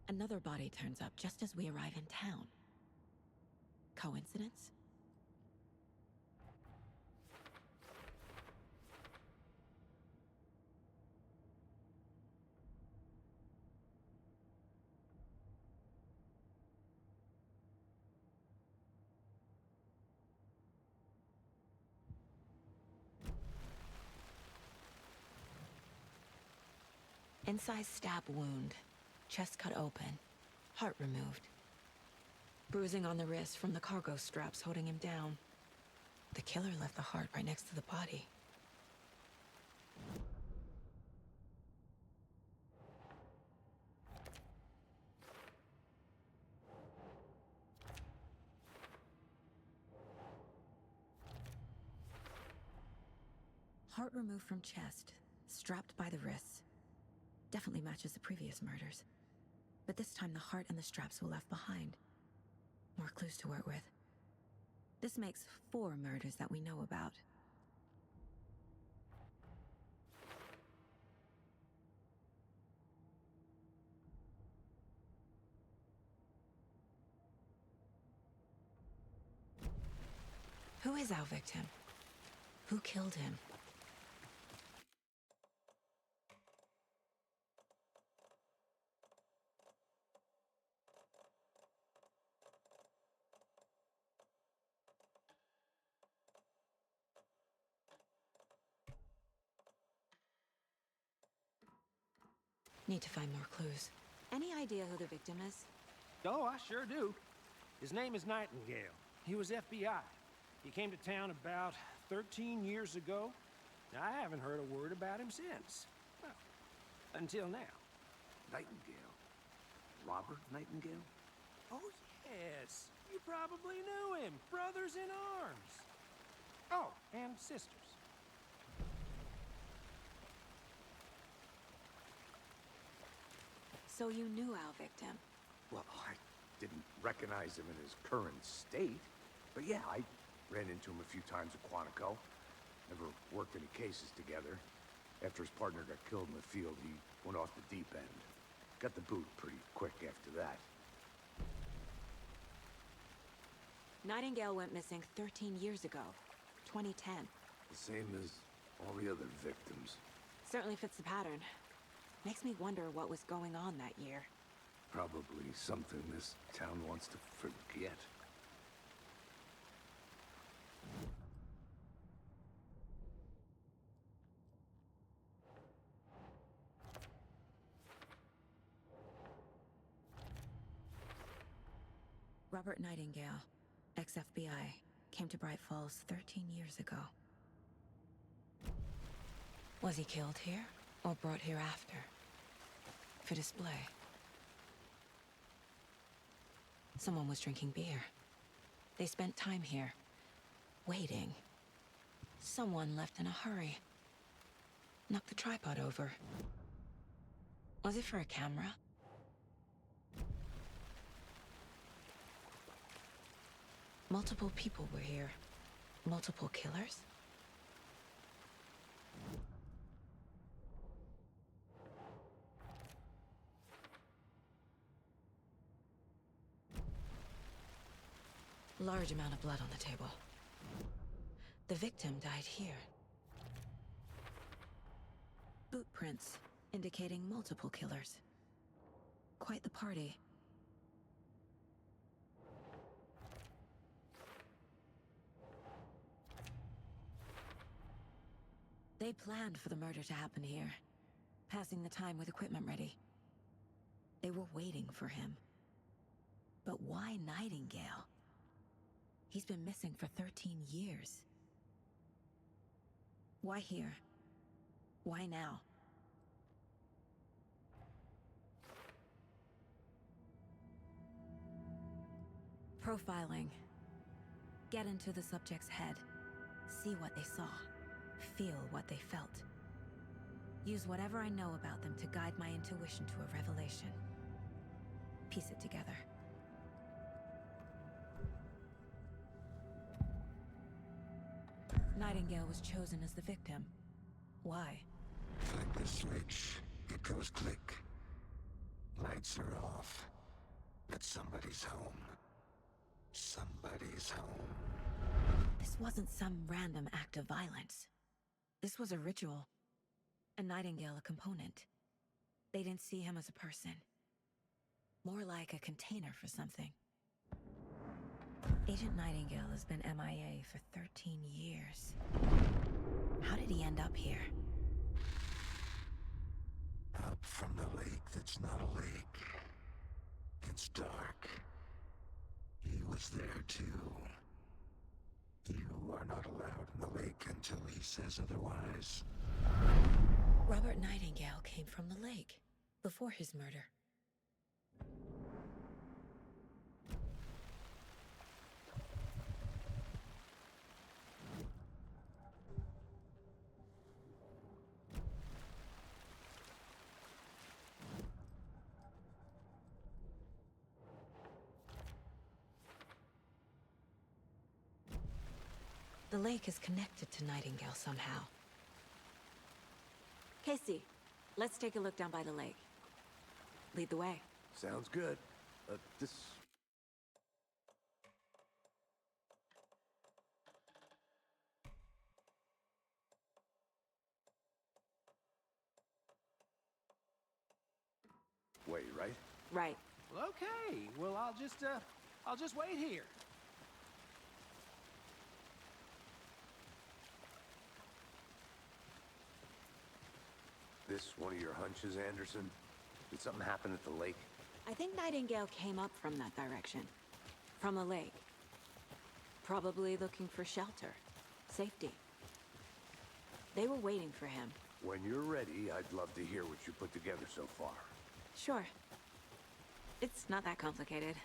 Another body turns up just as we arrive in town. Coincidence? Incised stab wound, chest cut open, heart removed. Bruising on the wrist from the cargo straps holding him down. The killer left the heart right next to the body. Heart removed from chest, strapped by the wrists. Definitely matches the previous murders. But this time the heart and the straps were left behind. More clues to work with. This makes 4 murders that we know about. Who is our victim? Who killed him? Need to find more clues. Any idea who the victim is? Oh, I sure do. His name is Nightingale. He was FBI. He came to town about 13 years ago. I haven't heard a word about him since. Well, until now. Nightingale? Robert Nightingale? Oh, yes. You probably knew him. Brothers in arms. Oh, and sisters. So you knew our victim? Well, I didn't recognize him in his current state. But yeah, I ran into him a few times at Quantico. Never worked any cases together. After his partner got killed in the field, he went off the deep end. Got the boot pretty quick after that. Nightingale went missing 13 years ago, 2010. The same as all the other victims. Certainly fits the pattern. Makes me wonder what was going on that year. Probably something this town wants to forget. Robert Nightingale, ex-FBI, came to Bright Falls 13 years ago. Was he killed here, or brought here after? For display? Someone was drinking beer. They spent time here, waiting. Someone left in a hurry. Knocked the tripod over. Was it for a camera? Multiple people were here. Multiple killers? Large amount of blood on the table. The victim died here. Boot prints indicating multiple killers. Quite the party. They planned for the murder to happen here, passing the time with equipment ready. They were waiting for him. But why Nightingale? He's been missing for 13 years. Why here? Why now? Profiling. Get into the subject's head. See what they saw. Feel what they felt. Use whatever I know about them to guide my intuition to a revelation. Piece it together. Nightingale was chosen as the victim. Why? Flick the switch, it goes click. Lights are off, but somebody's home. Somebody's home. This wasn't some random act of violence. This was a ritual. A Nightingale a component. They didn't see him as a person. More like a container for something. Agent Nightingale has been MIA for 13 years. How did he end up here? Up from the lake that's not a lake. It's dark. He was there too. You are not allowed in the lake until he says otherwise. Robert Nightingale came from the lake, before his murder. The lake is connected to Nightingale somehow. Casey, let's take a look down by the lake. Lead the way. Sounds good. This... Wait, right? Right. Well, okay. Well, I'll just wait here. This one of your hunches, Anderson? Did something happen at the lake? I think Nightingale came up from that direction. From the lake. Probably looking for shelter. Safety. They were waiting for him. When you're ready, I'd love to hear what you put together so far. Sure. It's not that complicated.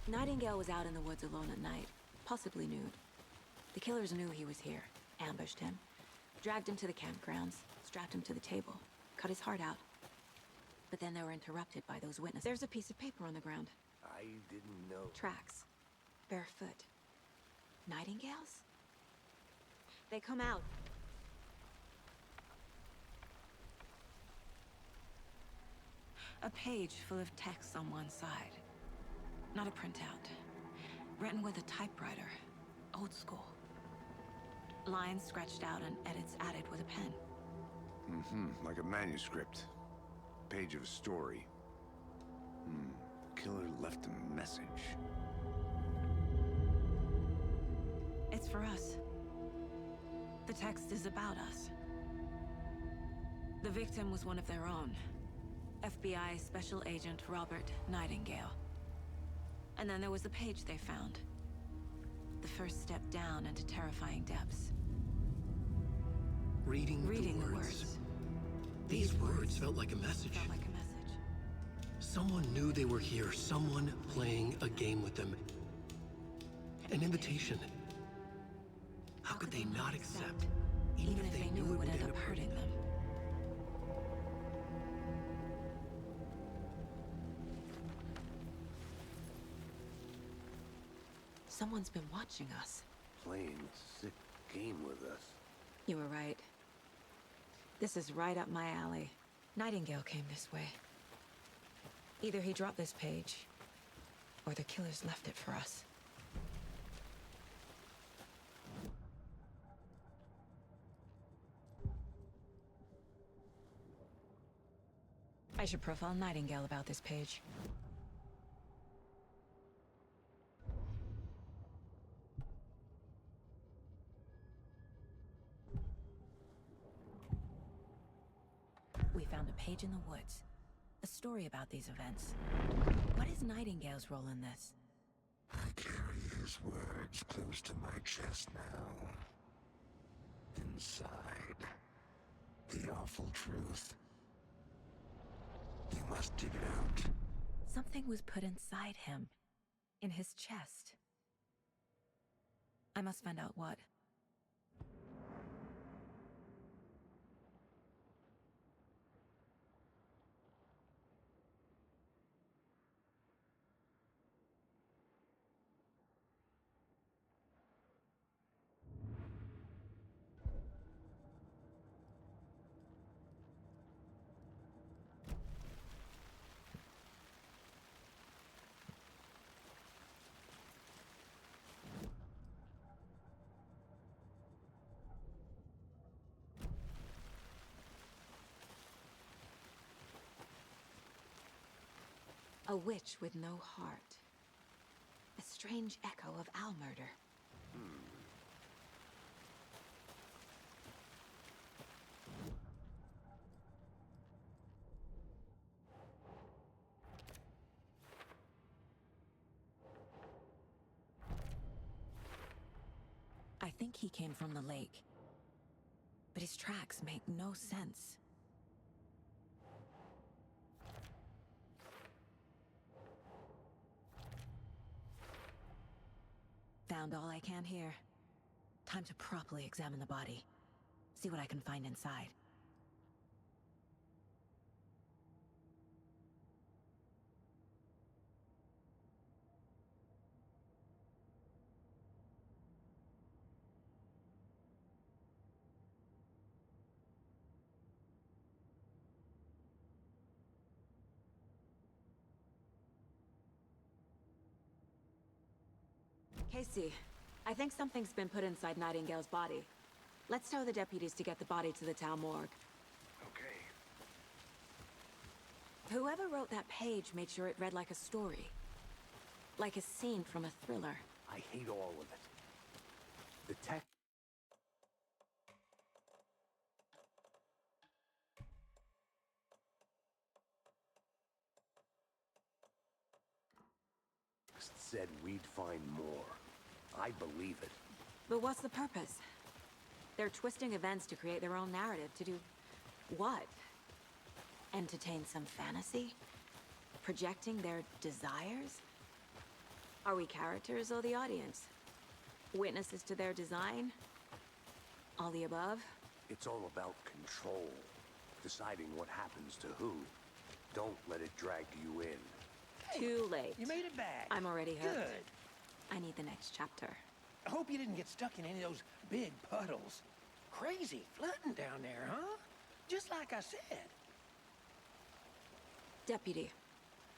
Nightingale was out in the woods alone at night, possibly nude. The killers knew he was here, ambushed him, dragged him to the campgrounds, strapped him to the table, cut his heart out. But then they were interrupted by those witnesses. There's a piece of paper on the ground. I didn't know. Tracks. Barefoot. Nightingales? They come out. A page full of text on one side. Not a printout. Written with a typewriter. Old school. Lines scratched out and edits added with a pen. Like a manuscript. Page of a story. Killer left a message. It's for us. The text is about us. The victim was one of their own. FBI Special Agent Robert Nightingale. And then there was the page they found. The first step down into terrifying depths. Reading the words. These words felt like a message. Felt like a message. Someone knew they were here, someone playing a game with them. An invitation. How could they not accept, even if they knew it would end up hurting them? Someone's been watching us. Playing a sick game with us. You were right. This is right up my alley. Nightingale came this way. Either he dropped this page, or the killers left it for us. I should profile Nightingale about this page. We found a page in the woods. A story about these events. What is Nightingale's role in this? I carry his words close to my chest now. Inside, the awful truth. You must dig it out. Something was put inside him. In his chest. I must find out what. A witch with no heart. A strange echo of owl murder. I think he came from the lake. But his tracks make no sense. Found all I can here. Time to properly examine the body. See what I can find inside. Casey, I think something's been put inside Nightingale's body. Let's tell the deputies to get the body to the town morgue. Okay. Whoever wrote that page made sure it read like a story. Like a scene from a thriller. I hate all of it. The text said we'd find more. I believe it. But what's the purpose? They're twisting events to create their own narrative to do... what? Entertain some fantasy? Projecting their desires? Are we characters or the audience? Witnesses to their design? All the above? It's all about control. Deciding what happens to who. Don't let it drag you in. Too late. You made it back. I'm already hooked. Good. I need the next chapter. I hope you didn't get stuck in any of those big puddles. Crazy flooding down there, huh? Just like I said. Deputy,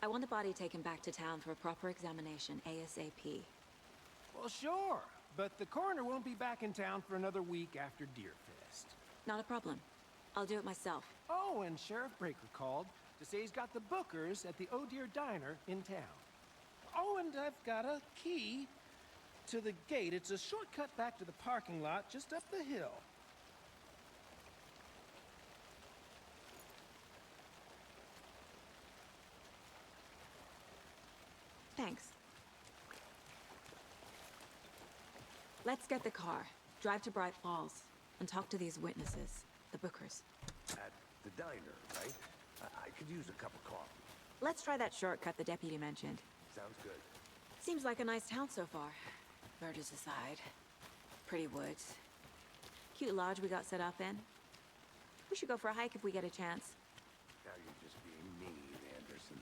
I want the body taken back to town for a proper examination, ASAP. Well, sure. But the coroner won't be back in town for another week after Deerfest. Not a problem. I'll do it myself. Oh, and Sheriff Breaker called to say he's got the bookers at the Oh Dear Diner in town. Oh, and I've got a key to the gate. It's a shortcut back to the parking lot just up the hill. Thanks. Let's get the car, drive to Bright Falls, and talk to these witnesses, the bookers. At the diner, right? I could use a cup of coffee. Let's try that shortcut the deputy mentioned. Sounds good. Seems like a nice town so far. Murders aside. Pretty woods. Cute lodge we got set up in. We should go for a hike if we get a chance. Now you're just being mean, Anderson.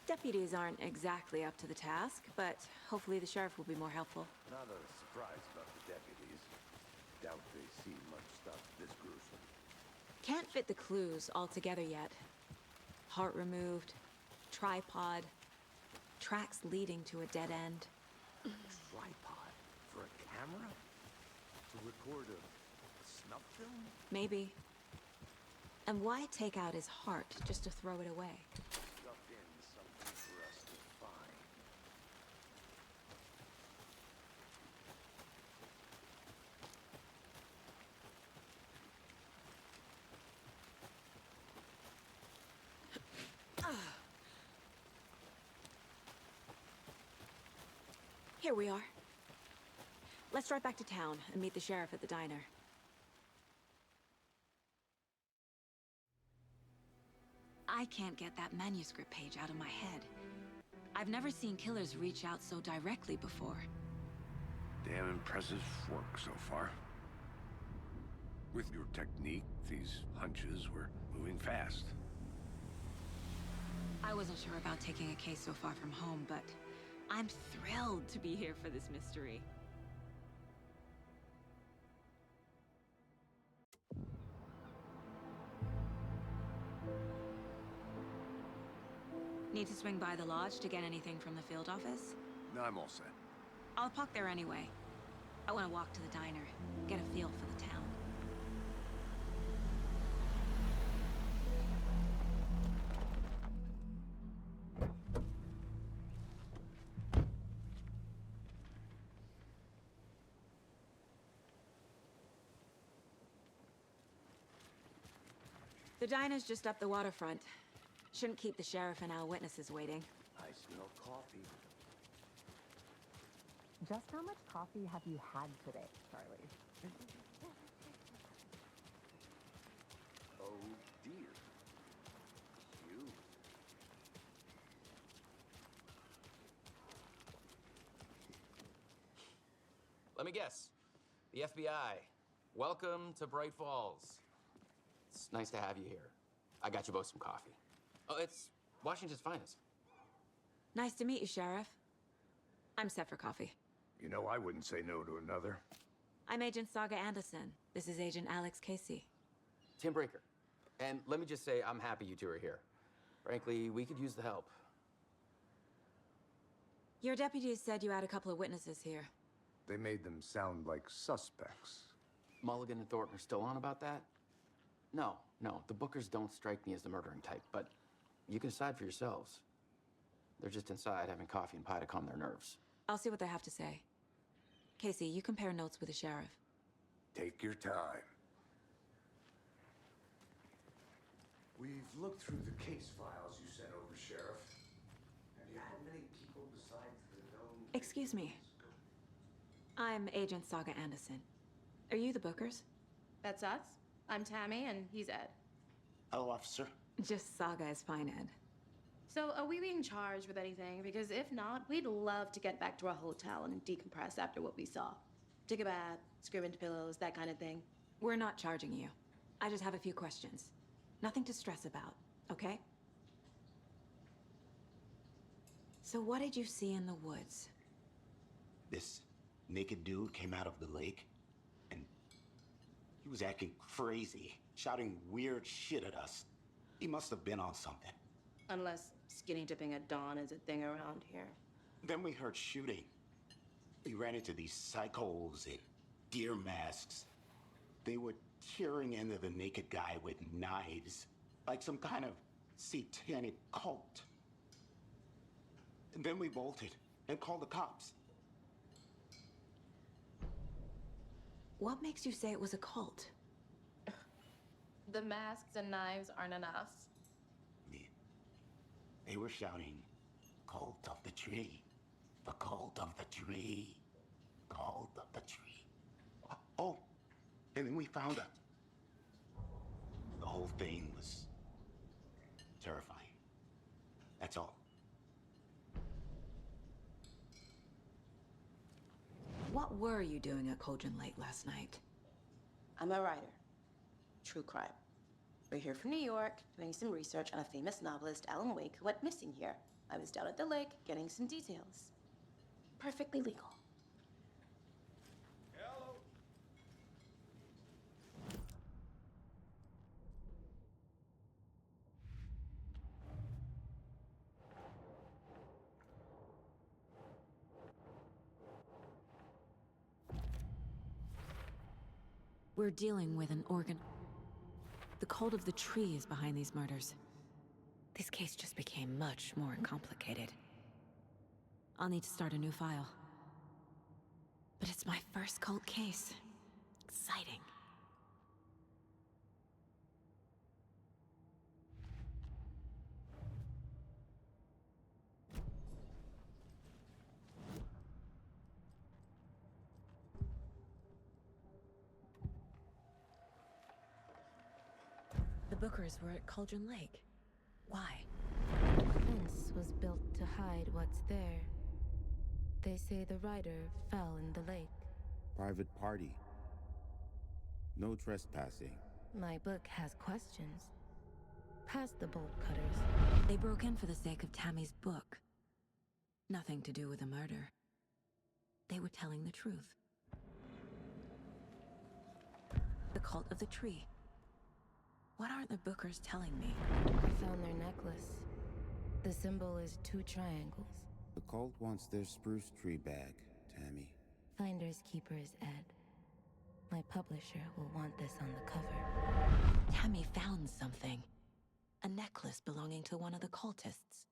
Deputies aren't exactly up to the task, but hopefully the sheriff will be more helpful. Not a surprise about the deputies. Doubt they see much stuff this gruesome. Can't fit the clues all together yet. Heart removed, tripod, tracks leading to a dead end. Tripod? For a camera? To record a snuff film? Maybe. And why take out his heart just to throw it away? Stuffed in something for us to find. Here we are. Let's drive back to town and meet the sheriff at the diner. I can't get that manuscript page out of my head. I've never seen killers reach out so directly before. Damn impressive work so far. With your technique, these hunches were moving fast. I wasn't sure about taking a case so far from home, but I'm thrilled to be here for this mystery. Need to swing by the lodge to get anything from the field office? No, I'm all set. I'll park there anyway. I want to walk to the diner, get a feel for the town. The diner's just up the waterfront. Shouldn't keep the sheriff and our witnesses waiting. I smell coffee. Just how much coffee have you had today, Charlie? Oh dear. You. Let me guess. The FBI. Welcome to Bright Falls. It's nice to have you here. I got you both some coffee. Oh, it's Washington's finest. Nice to meet you, Sheriff. I'm set for coffee. You know, I wouldn't say no to another. I'm Agent Saga Anderson. This is Agent Alex Casey. Tim Breaker. And let me just say, I'm happy you two are here. Frankly, we could use the help. Your deputies said you had a couple of witnesses here. They made them sound like suspects. Mulligan and Thornton are still on about that? No, the Bookers don't strike me as the murdering type, but you can decide for yourselves. They're just inside having coffee and pie to calm their nerves. I'll see what they have to say. Casey, you compare notes with the sheriff. Take your time. We've looked through the case files you sent over, Sheriff. Have you had many people besides the known... Excuse me. I'm Agent Saga Anderson. Are you the Bookers? That's us. I'm Tammy, and he's Ed. Hello, officer. Just Saga is fine, Ed. So, are we being charged with anything? Because if not, we'd love to get back to our hotel and decompress after what we saw. Take a bath, scream into pillows, that kind of thing. We're not charging you. I just have a few questions. Nothing to stress about, okay? So what did you see in the woods? This naked dude came out of the lake, and he was acting crazy, shouting weird shit at us. He must have been on something. Unless skinny dipping at dawn is a thing around here. Then we heard shooting. We ran into these psychos in deer masks. They were tearing into the naked guy with knives, like some kind of satanic cult. And then we bolted and called the cops. What makes you say it was a cult? The masks and knives aren't enough. They were shouting, "Cult of the tree, the cult of the tree, cult of the tree." Oh, and then we found out. The whole thing was terrifying. That's all. What were you doing at Cauldron Lake last night? I'm a writer. True crime. We're here from New York, doing some research on a famous novelist, Alan Wake, who went missing here. I was down at the lake, getting some details. Perfectly legal. Hello. We're dealing with an organ... The cult of the tree is behind these murders. This case just became much more complicated. I'll need to start a new file. But it's my first cult case. Exciting. The Bookers were at Cauldron Lake. Why? The fence was built to hide what's there. They say the rider fell in the lake. Private party. No trespassing. My book has questions. Past the bolt cutters. They broke in for the sake of Tammy's book. Nothing to do with the murder. They were telling the truth. The cult of the tree. What aren't the Bookers telling me? I found their necklace. The symbol is 2 triangles. The cult wants their spruce tree bag, Tammy. Finders keepers, Ed. My publisher will want this on the cover. Tammy found something. A necklace belonging to one of the cultists.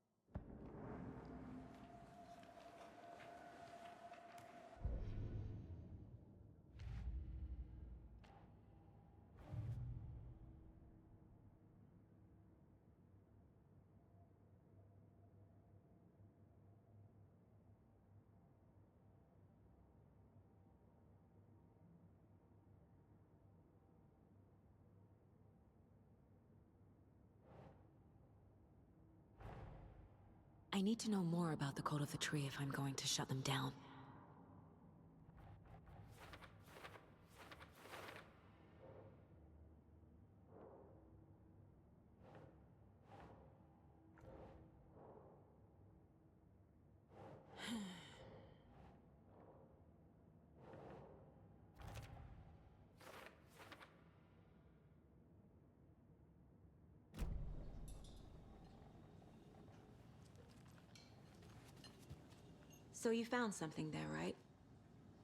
I need to know more about the code of the tree if I'm going to shut them down. So you found something there, right?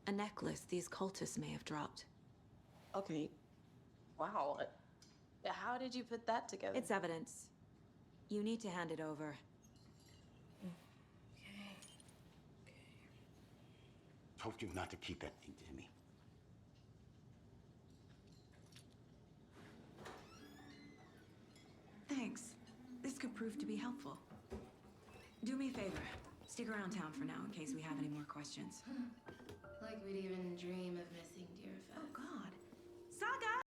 A necklace these cultists may have dropped. Okay. Wow. How did you put that together? It's evidence. You need to hand it over. Told you not to keep that thing to me. Thanks. This could prove to be helpful. Do me a favor. Stick around town for now in case we have any more questions. Like we'd even dream of missing dear Fez. Oh, God. Saga!